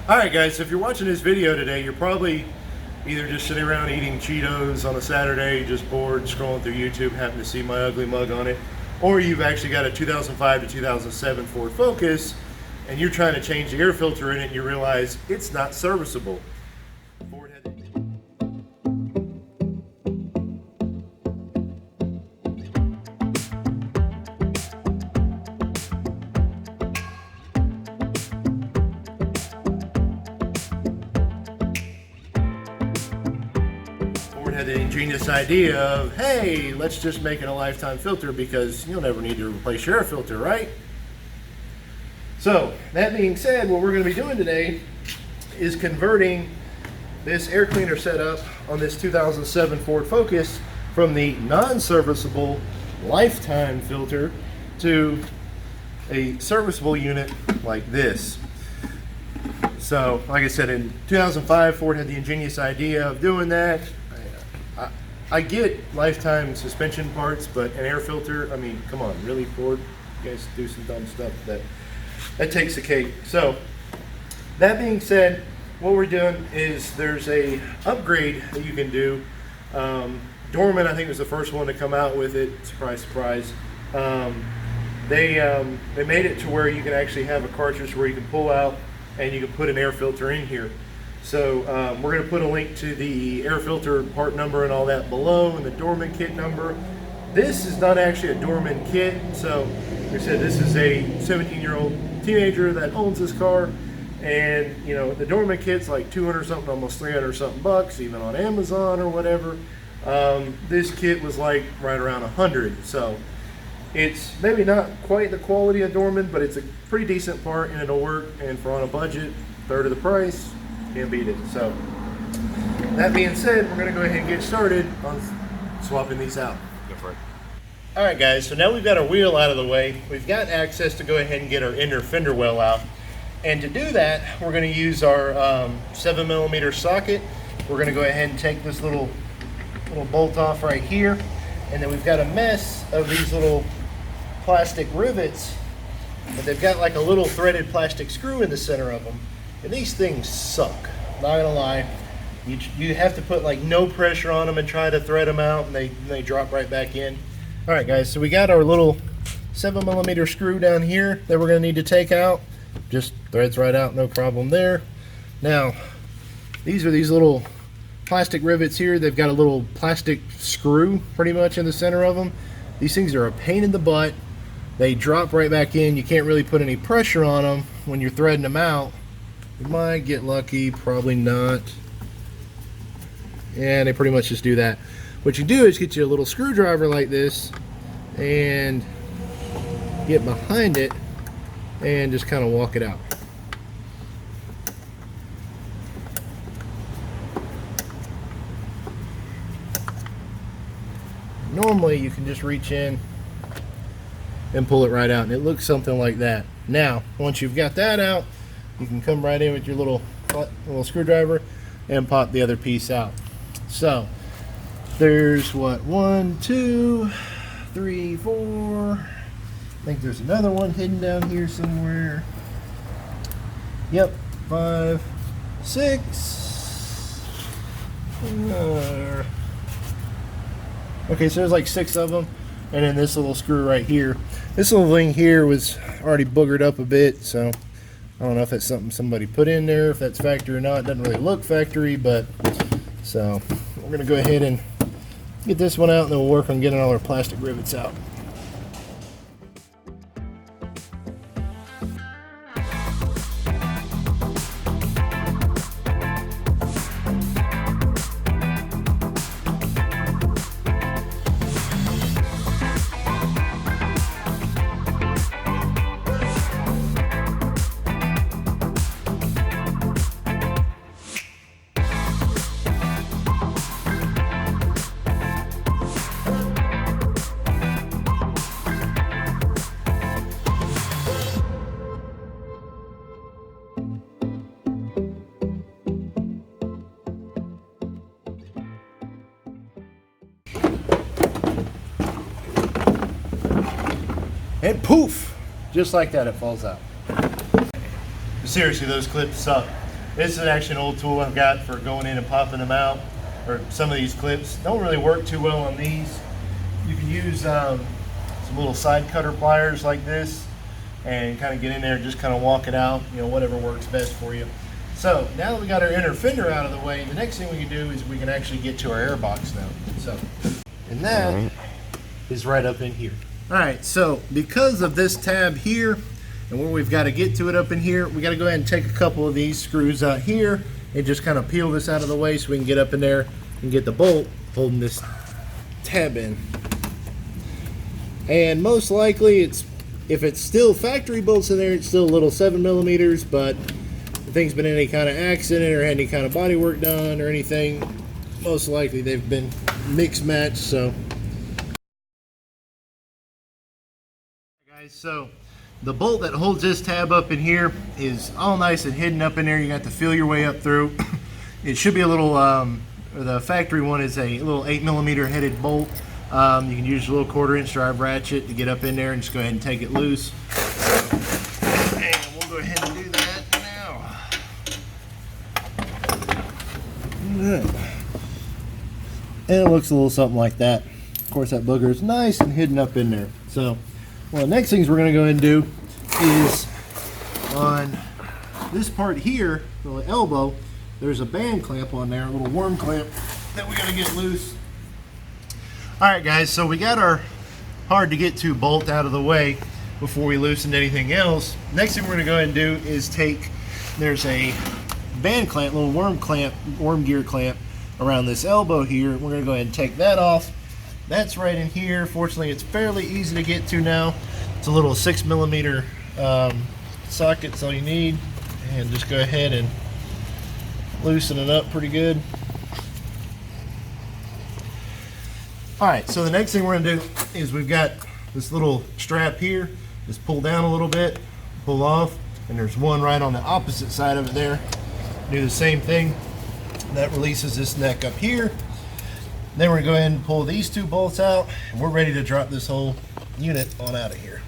Alright guys, so if you're watching this video today, you're probably either just sitting around eating Cheetos on a Saturday, just bored, scrolling through YouTube, happen to see my ugly mug on it, or you've actually got a 2005 to 2007 Ford Focus, and you're trying to change the air filter in it, and you realize it's not serviceable. Ford had the ingenious idea of, hey, let's just make it a lifetime filter because you'll never need to replace your air filter, right? So, that being said, what we're going to be doing today is converting this air cleaner setup on this 2007 Ford Focus from the non-serviceable lifetime filter to a serviceable unit like this. So, like I said, in 2005, Ford had the ingenious idea of doing that. I get lifetime suspension parts, but an air filter, I mean, come on, really, Ford? You guys do some dumb stuff that takes the cake. So, that being said, what we're doing is there's a upgrade that you can do. Dorman, I think, was the first one to come out with it. Surprise, surprise. They made it to where you can actually have a cartridge where you can pull out and you can put an air filter in here. So we're going to put a link to the air filter part number and all that below, and the Dorman kit number. This is not actually a Dorman kit, so like I said, this is a 17-year-old teenager that owns this car, and you know the Dorman kit's like 200 something, almost 300 something bucks, even on Amazon or whatever. This kit was like right around 100, so it's maybe not quite the quality of Dorman, but it's a pretty decent part and it'll work. And for on a budget, third of the price, can't beat it. So that being said, we're gonna go ahead and get started on swapping these out. Go for it. All right guys, so now we've got our wheel out of the way. We've got access to go ahead and get our inner fender well out. And to do that, we're gonna use our 7mm socket. We're gonna go ahead and take this little bolt off right here. And then we've got a mess of these little plastic rivets, but they've got like a little threaded plastic screw in the center of them. And these things suck, not gonna lie. You have to put like no pressure on them and try to thread them out, and they drop right back in. All right guys, so we got our little 7mm screw down here that we're gonna need to take out. Just threads right out, no problem there. Now, these are these little plastic rivets here. They've got a little plastic screw pretty much in the center of them. These things are a pain in the butt. They drop right back in. You can't really put any pressure on them when you're threading them out. You might get lucky, probably not. And they pretty much just do that. What you do is get you a little screwdriver like this and get behind it and just kind of walk it out. Normally you can just reach in and pull it right out, and it looks something like that. Now, once you've got that out, you can come right in with your little screwdriver and pop the other piece out. So there's what, 1, 2, 3, 4. I think there's another one hidden down here somewhere. Yep, 5, 6. Okay, so there's like 6 of them, and then this little screw right here. This little thing here was already boogered up a bit, so I don't know if that's something somebody put in there, if that's factory or not. It doesn't really look factory, but so we're gonna go ahead and get this one out, and then we'll work on getting all our plastic rivets out. And poof, just like that, it falls out. Seriously, those clips suck. This is actually an old tool I've got for going in and popping them out, or some of these clips. Don't really work too well on these. You can use some little side cutter pliers like this and kind of get in there and just kind of walk it out, you know, whatever works best for you. So now that we got our inner fender out of the way, the next thing we can do is we can actually get to our airbox now. So, and that is right up in here. All right, so because of this tab here and where we've got to get to it up in here, we got to go ahead and take a couple of these screws out here and just kind of peel this out of the way so we can get up in there and get the bolt holding this tab in. And most likely if it's still factory bolts in there, it's still a little 7mm, but if things been in any kind of accident or had any kind of body work done or anything, most likely they've been mixed matched. So guys, so the bolt that holds this tab up in here is all nice and hidden up in there. You got to feel your way up through. It should be a little the factory one is a little 8mm headed bolt. You can use a little 1/4" drive ratchet to get up in there and just go ahead and take it loose. And we'll go ahead and do that now. And it looks a little something like that. Of course, that booger is nice and hidden up in there. So, well, the next things we're going to go ahead and do is on this part here, the elbow, there's a band clamp on there, a little worm clamp that we got to get loose. All right, guys, so we got our hard to get to bolt out of the way before we loosened anything else. Next thing we're going to go ahead and do is there's a band clamp, little worm gear clamp around this elbow here. We're going to go ahead and take that off. That's right in here. Fortunately, it's fairly easy to get to now. It's a little 6mm socket, that's all you need. And just go ahead and loosen it up pretty good. All right, so the next thing we're gonna do is we've got this little strap here. Just pull down a little bit, pull off, and there's one right on the opposite side of it there. Do the same thing. That releases this neck up here. Then we're gonna go ahead and pull these two bolts out, and we're ready to drop this whole unit on out of here.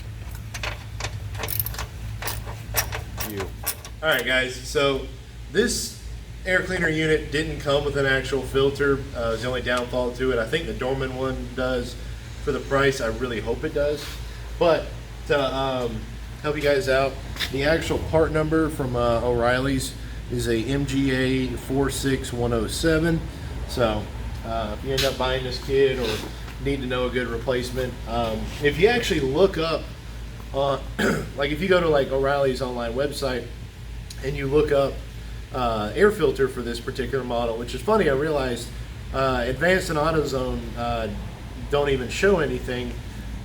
All right, guys, so this air cleaner unit didn't come with an actual filter. It's the only downfall to it. I think the Dorman one does. For the price, I really hope it does. But to help you guys out, the actual part number from O'Reilly's is a MGA 46107. So if you end up buying this kit or need to know a good replacement, if you actually look up, like if you go to like O'Reilly's online website and you look up air filter for this particular model, which is funny, I realized Advanced and AutoZone don't even show anything,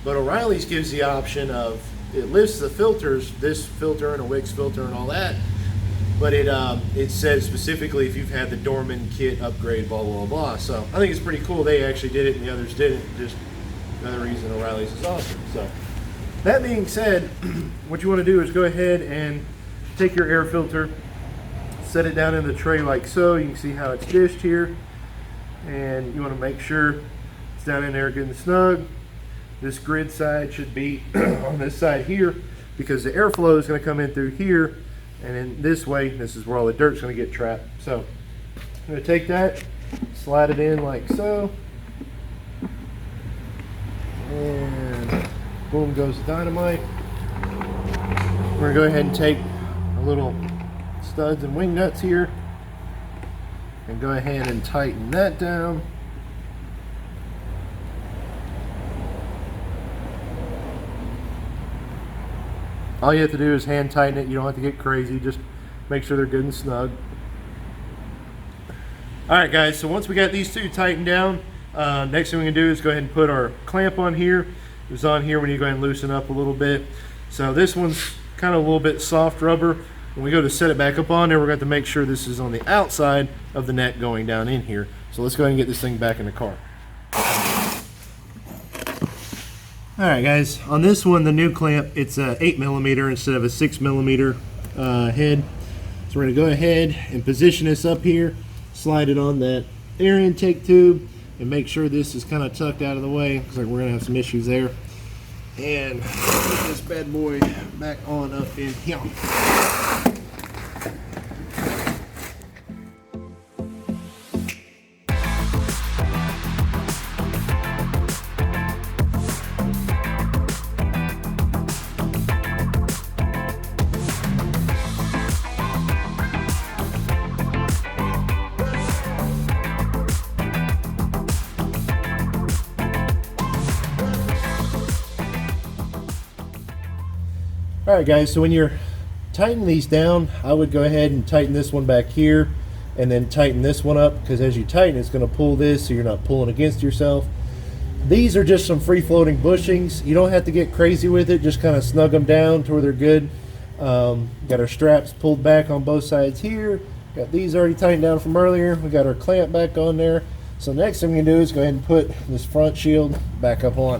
but O'Reilly's gives the option of, it lists the filters, this filter and a Wix filter and all that, but it says specifically if you've had the Dorman kit upgrade, blah, blah, blah. So I think it's pretty cool they actually did it and the others didn't. Just another reason O'Reilly's is awesome. So that being said, what you want to do is go ahead and take your air filter, set it down in the tray like so. You can see how it's dished here, and you want to make sure it's down in there good and snug. This grid side should be on this side here because the airflow is going to come in through here, and in this way, this is where all the dirt's going to get trapped. So I'm going to take that, slide it in like so, and boom goes the dynamite. We're going to go ahead and take a little studs and wing nuts here and go ahead and tighten that down. All you have to do is hand tighten it. You don't have to get crazy. Just make sure they're good and snug. All right, guys, so once we got these two tightened down, next thing we can do is go ahead and put our clamp on here. It was on here when you go ahead and loosen up a little bit. So this one's kind of a little bit soft rubber. When we go to set it back up on there, we're going to make sure this is on the outside of the neck going down in here. So let's go ahead and get this thing back in the car. All right, guys, on this one, the new clamp, it's a 8mm instead of a 6mm head. So we're going to go ahead and position this up here, slide it on that air intake tube, and make sure this is kind of tucked out of the way because we're going to have some issues there. And put this bad boy back on up in here. All right, guys, so when you're tightening these down, I would go ahead and tighten this one back here and then tighten this one up, because as you tighten, it's going to pull this so you're not pulling against yourself. These are just some free-floating bushings. You don't have to get crazy with it. Just kind of snug them down to where they're good. Got our straps pulled back on both sides here. Got these already tightened down from earlier. We got our clamp back on there. So next thing we can do is go ahead and put this front shield back up on.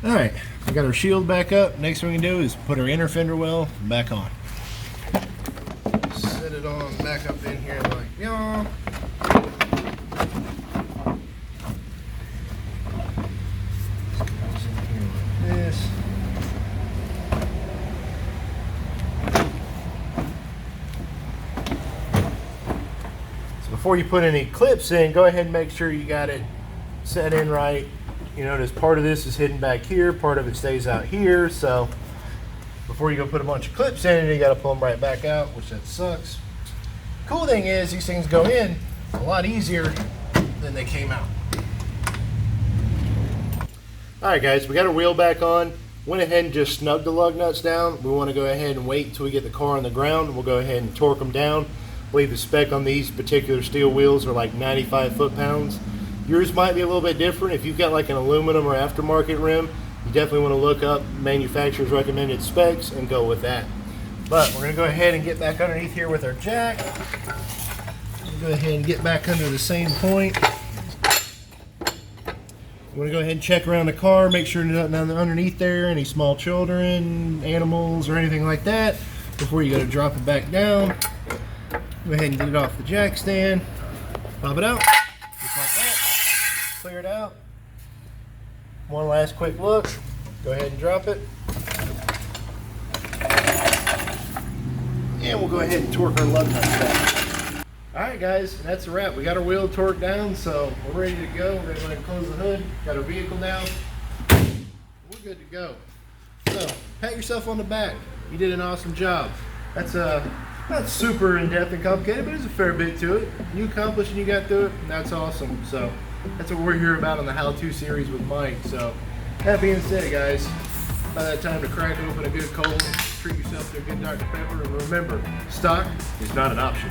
Alright, we got our shield back up. Next thing we can do is put our inner fender well back on. Set it on back up in here like y'all. This. So before you put any clips in, go ahead and make sure you got it set in right. You notice part of this is hidden back here, part of it stays out here, so before you go put a bunch of clips in it, you got to pull them right back out, which that sucks. Cool thing is these things go in a lot easier than they came out. Alright guys, we got our wheel back on. Went ahead and just snugged the lug nuts down. We want to go ahead and wait until we get the car on the ground. We'll go ahead and torque them down. I believe the spec on these particular steel wheels are like 95 foot-pounds. Yours might be a little bit different. If you've got like an aluminum or aftermarket rim, you definitely want to look up manufacturer's recommended specs and go with that. But we're going to go ahead and get back underneath here with our jack. Go ahead and get back under the same point. You want to go ahead and check around the car, make sure nothing underneath there, any small children, animals, or anything like that, before you go to drop it back down. Go ahead and get it off the jack stand, pop it out, just like that, clear it out. One last quick look, go ahead and drop it. And we'll go ahead and torque our lug nuts back. Alright guys, that's a wrap. We got our wheel torqued down, so we're ready to go. We're going to go ahead and close the hood, got our vehicle down. We're good to go. So, pat yourself on the back. You did an awesome job. That's not super in-depth and complicated, but there's a fair bit to it. You accomplished and you got through it, and that's awesome. So, that's what we're here about on the how-to series with Mike. So, that being said, guys, by that time to crack open a good cold, treat yourself to a good Dr. Pepper, and remember, stock is not an option.